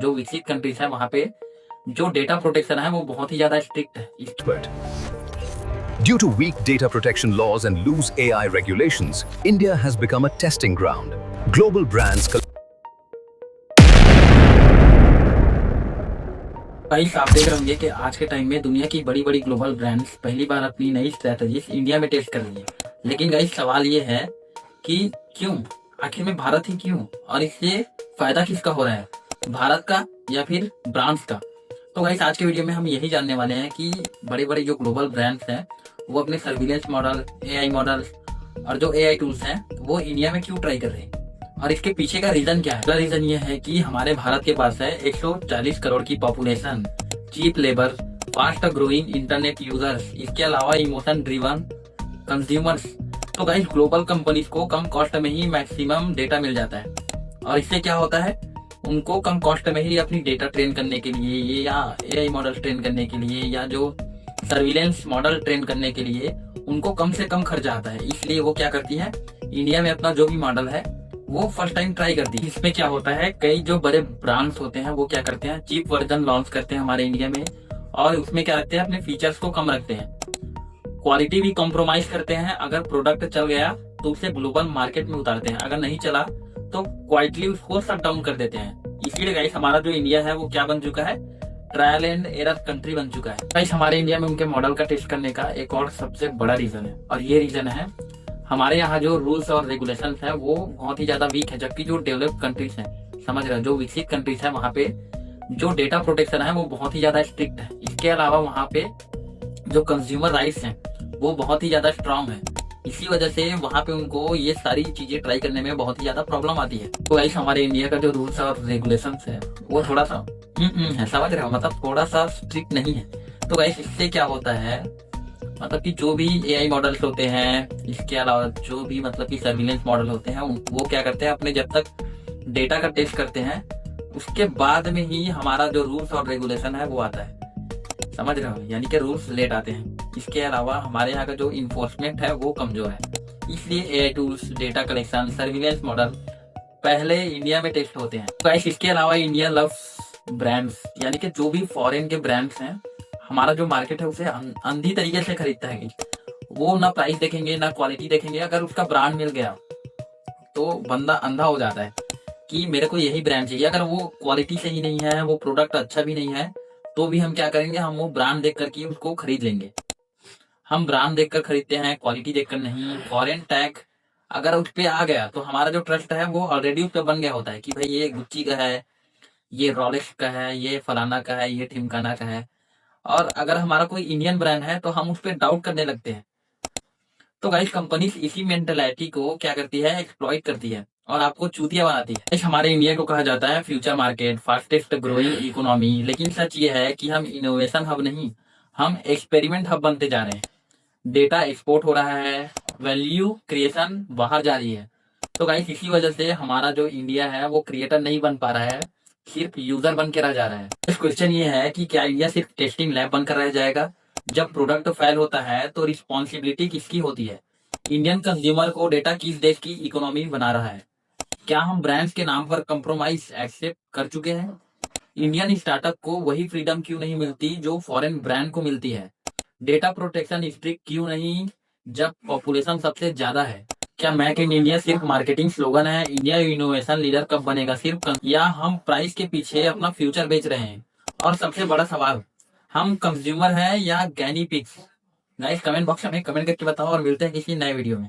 जो विकसित कंट्रीज है वहाँ पे जो डेटा प्रोटेक्शन है वो बहुत ही ज्यादा स्ट्रिक्ट है। Due to weak data protection laws and loose AI regulations, India has become a testing ground. Global brands guys आप देख रहे होंगे कि आज के टाइम में दुनिया की बड़ी बड़ी ग्लोबल ब्रांड्स पहली बार अपनी नई स्ट्रेटजीज इंडिया में टेस्ट कर रही है। लेकिन गाइस सवाल ये है कि क्यों, आखिर में भारत ही क्यों, और इससे फायदा किसका हो रहा है, भारत का या फिर ब्रांड्स का। तो गाइस आज के वीडियो में हम यही जानने वाले हैं कि बड़े बड़े जो ग्लोबल ब्रांड्स हैं वो अपने सर्विलेंस मॉडल, एआई मॉडल और जो एआई टूल्स हैं वो इंडिया में क्यों ट्राई कर रहे हैं और इसके पीछे का रीजन क्या है। पहला रीजन ये है कि हमारे भारत के पास है 140 करोड़ की population, cheap labour, fast growing internet users, इसके अलावा इमोशन ड्रिवन कंज्यूमर्स। तो गाइस ग्लोबल कंपनीज को कम कॉस्ट में ही मैक्सिमम डेटा मिल जाता है और इससे क्या होता है, उनको कम कॉस्ट में ही अपनी डेटा ट्रेन करने के लिए या एआई मॉडल ट्रेन करने के लिए या जो सर्विलेंस मॉडल ट्रेन करने के लिए उनको कम से कम खर्चा आता है। इसलिए वो क्या करती है, इंडिया में अपना जो भी मॉडल है वो फर्स्ट टाइम ट्राई करती है। इसमें क्या होता है, कई जो बड़े ब्रांड्स होते हैं वो क्या करते हैं, चीप वर्जन लॉन्च करते हैं हमारे इंडिया में और उसमें क्या रखते हैं, अपने फीचर्स को कम रखते हैं, क्वालिटी भी कॉम्प्रोमाइज करते हैं। अगर प्रोडक्ट चल गया तो उसे ग्लोबल मार्केट में उतारते हैं, अगर नहीं चला तो क्वाइटली उसको शट डाउन कर देते हैं। इसीलिए गाइस हमारा जो इंडिया है वो क्या बन चुका है, ट्रायल एंड एरर कंट्री बन चुका है। गाइस हमारे इंडिया में उनके मॉडल का टेस्ट करने का एक और सबसे बड़ा रीजन है और ये रीजन है हमारे यहाँ जो रूल्स और रेगुलेशन है वो बहुत ही ज्यादा वीक है, जबकि जो डेवलप्ड कंट्रीज हैं, समझ रहे हो, जो विकसित कंट्रीज है वहाँ पे जो डेटा प्रोटेक्शन है वो बहुत ही ज्यादा स्ट्रिक्ट है। इसके अलावा वहाँ पे जो कंज्यूमर राइट्स हैं वो बहुत ही ज्यादा स्ट्रांग है। इसी वजह से वहाँ पे उनको ये सारी चीजें ट्राई करने में बहुत ही ज्यादा प्रॉब्लम आती है। तो गाइस हमारे इंडिया का जो रूल्स और रेगुलेशन है वो थोड़ा सा है, समझ रहे हो, मतलब थोड़ा सा स्ट्रिक्ट नहीं है। तो गाइस इससे क्या होता है, मतलब कि जो भी एआई मॉडल्स होते हैं, इसके अलावा जो भी मतलब कि सर्विलेंस मॉडल होते हैं वो क्या करते हैं, अपने जब तक डेटा का टेस्ट करते हैं उसके बाद में ही हमारा जो रूल्स और रेगुलेशन है वो आता है, समझ रहे हो, यानी कि रूल्स लेट आते हैं। इसके अलावा हमारे यहाँ का जो इन्फोर्समेंट है वो कमजोर है। इसलिए AI tools, data collection, surveillance model पहले इंडिया में टेस्ट होते हैं। गाइस इसके अलावा इंडिया लव्स ब्रांड्स, यानी कि जो भी फॉरेन के ब्रांड्स हैं हमारा जो मार्केट है उसे अंधी तरीके से खरीदता है। वो ना प्राइस देखेंगे ना क्वालिटी देखेंगे, अगर उसका ब्रांड मिल गया तो बंदा अंधा हो जाता है कि मेरे को यही ब्रांड चाहिए। अगर वो क्वालिटी सही नहीं है, वो प्रोडक्ट अच्छा भी नहीं है, तो भी हम क्या करेंगे, हम वो ब्रांड देख करके उसको खरीद लेंगे। हम ब्रांड देखकर खरीदते हैं, क्वालिटी देखकर नहीं। फॉरेन टैग अगर उस पे आ गया तो हमारा जो ट्रस्ट है वो ऑलरेडी उस पर बन गया होता है कि भाई ये गुच्ची का है, ये रॉलेक्स का है, ये फलाना का है, ये ठिमकाना का है। और अगर हमारा कोई इंडियन ब्रांड है तो हम उस पर डाउट करने लगते हैं। तो गाइस कंपनीज इसी मेंटेलिटी को क्या करती है, एक्सप्लॉइट करती है और आपको चूतिया बनाती है। हमारे इंडिया को कहा जाता है future market, fastest growing economy, लेकिन सच ये है कि हम इनोवेशन हब नहीं, हम एक्सपेरिमेंट हब बनते जा रहे हैं। डेटा एक्सपोर्ट हो रहा है, वैल्यू क्रिएशन बाहर जा रही है। तो गाइस इसी वजह से हमारा जो इंडिया है वो क्रिएटर नहीं बन पा रहा है, सिर्फ यूजर बन के रह जा रहा है। इस क्वेश्चन ये है कि क्या इंडिया सिर्फ टेस्टिंग लैब बनकर रह जाएगा? जब प्रोडक्ट फेल होता है तो रिस्पॉन्सिबिलिटी किसकी होती है? इंडियन कंज्यूमर को डेटा किस देश की इकोनॉमी बना रहा है? क्या हम ब्रांड्स के नाम पर कंप्रोमाइज एक्सेप्ट कर चुके हैं? इंडियन स्टार्टअप को वही फ्रीडम क्यों नहीं मिलती जो फॉरेन ब्रांड को मिलती है? डेटा प्रोटेक्शन स्ट्रिक्ट क्यों नहीं जब पॉपुलेशन सबसे ज्यादा है? क्या मेक इन इंडिया सिर्फ मार्केटिंग स्लोगन है? इंडिया इनोवेशन लीडर कब बनेगा सिर्फ, या हम प्राइस के पीछे अपना फ्यूचर बेच रहे हैं? और सबसे बड़ा सवाल, हम कंज्यूमर हैं या गैनी पिक्स? गाइस कमेंट बॉक्स में कमेंट करके बताओ और मिलते हैं किसी नए वीडियो में।